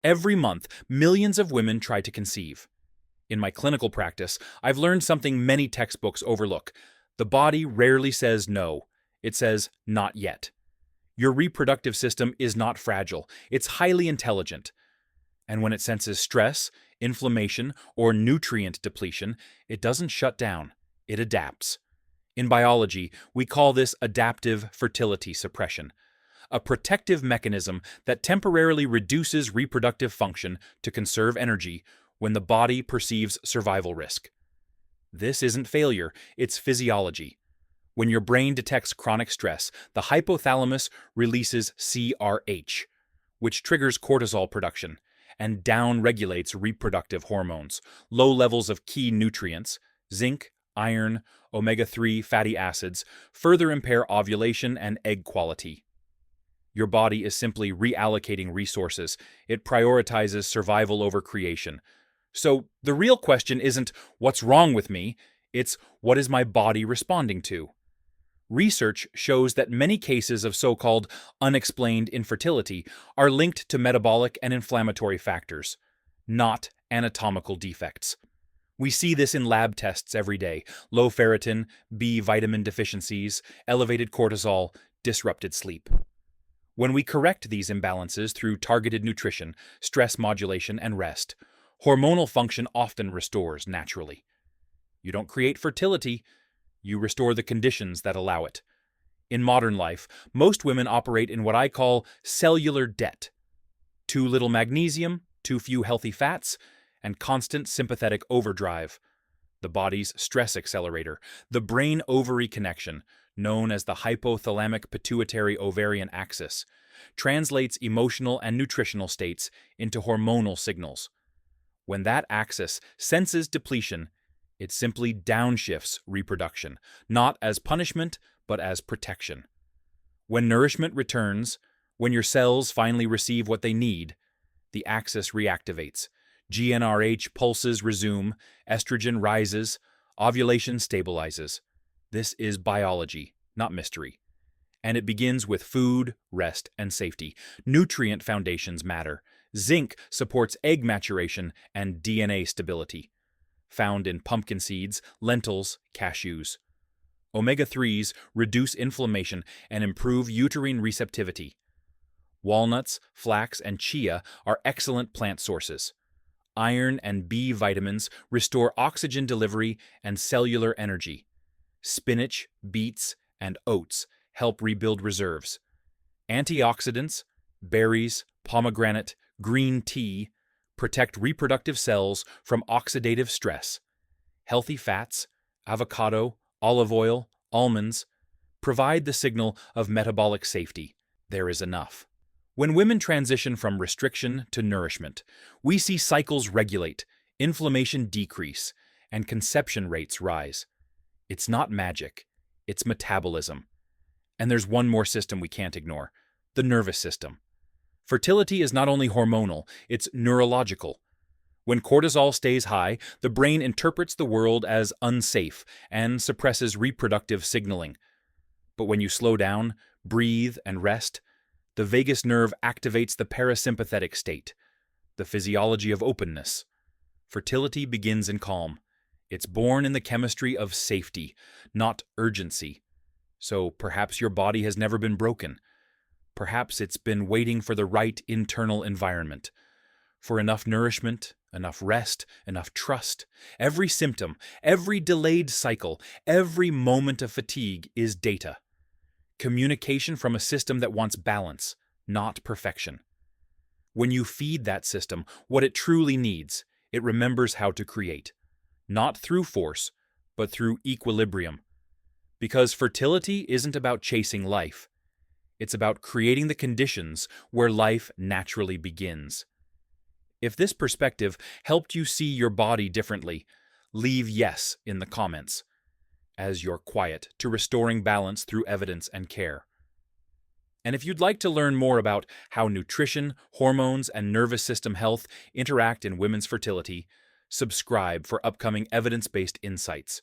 Every month, millions of women try to conceive. In my clinical practice, I've learned something many textbooks overlook. The body rarely says no. It says not yet. Your reproductive system is not fragile. It's highly intelligent. And when it senses stress, inflammation, or nutrient depletion, it doesn't shut down. It adapts. In biology, we call this adaptive fertility suppression, a protective mechanism that temporarily reduces reproductive function to conserve energy when the body perceives survival risk. This isn't failure, it's physiology. When your brain detects chronic stress, the hypothalamus releases CRH, which triggers cortisol production and down-regulates reproductive hormones. Low levels of key nutrients, zinc, iron, omega-3 fatty acids, further impair ovulation and egg quality. Your body is simply reallocating resources. It prioritizes survival over creation. So the real question isn't, what's wrong with me? It's, what is my body responding to? Research shows that many cases of so-called unexplained infertility are linked to metabolic and inflammatory factors, not anatomical defects. We see this in lab tests every day: low ferritin, B vitamin deficiencies, elevated cortisol, disrupted sleep. When we correct these imbalances through targeted nutrition, stress modulation, and rest, hormonal function often restores naturally. You don't create fertility, you restore the conditions that allow it. In modern life, most women operate in what I call cellular debt. Too little magnesium, too few healthy fats, and constant sympathetic overdrive. The body's stress accelerator, the brain-ovary connection, known as the hypothalamic-pituitary-ovarian axis, translates emotional and nutritional states into hormonal signals. When that axis senses depletion, it simply downshifts reproduction, not as punishment, but as protection. When nourishment returns, when your cells finally receive what they need, the axis reactivates. GnRH pulses resume, estrogen rises, ovulation stabilizes. This is biology, not mystery. And it begins with food, rest, and safety. Nutrient foundations matter. Zinc supports egg maturation and DNA stability, found in pumpkin seeds, lentils, cashews. Omega-3s reduce inflammation and improve uterine receptivity. Walnuts, flax, and chia are excellent plant sources. Iron and B vitamins restore oxygen delivery and cellular energy. Spinach, beets, and oats help rebuild reserves. Antioxidants, berries, pomegranate, green tea protect reproductive cells from oxidative stress. Healthy fats, avocado, olive oil, almonds, provide the signal of metabolic safety. There is enough. When women transition from restriction to nourishment, we see cycles regulate, inflammation decrease, and conception rates rise. It's not magic, it's metabolism. And there's one more system we can't ignore: the nervous system. Fertility is not only hormonal, it's neurological. When cortisol stays high, the brain interprets the world as unsafe and suppresses reproductive signaling. But when you slow down, breathe, and rest, the vagus nerve activates the parasympathetic state, the physiology of openness. Fertility begins in calm. It's born in the chemistry of safety, not urgency. So perhaps your body has never been broken. Perhaps it's been waiting for the right internal environment, for enough nourishment, enough rest, enough trust. Every symptom, every delayed cycle, every moment of fatigue is data. Communication from a system that wants balance, not perfection. When you feed that system what it truly needs, it remembers how to create, not through force, but through equilibrium. Because fertility isn't about chasing life. It's about creating the conditions where life naturally begins. If this perspective helped you see your body differently, leave yes in the comments, as you're quiet to restoring balance through evidence and care. And if you'd like to learn more about how nutrition, hormones, and nervous system health interact in women's fertility, subscribe for upcoming evidence-based insights.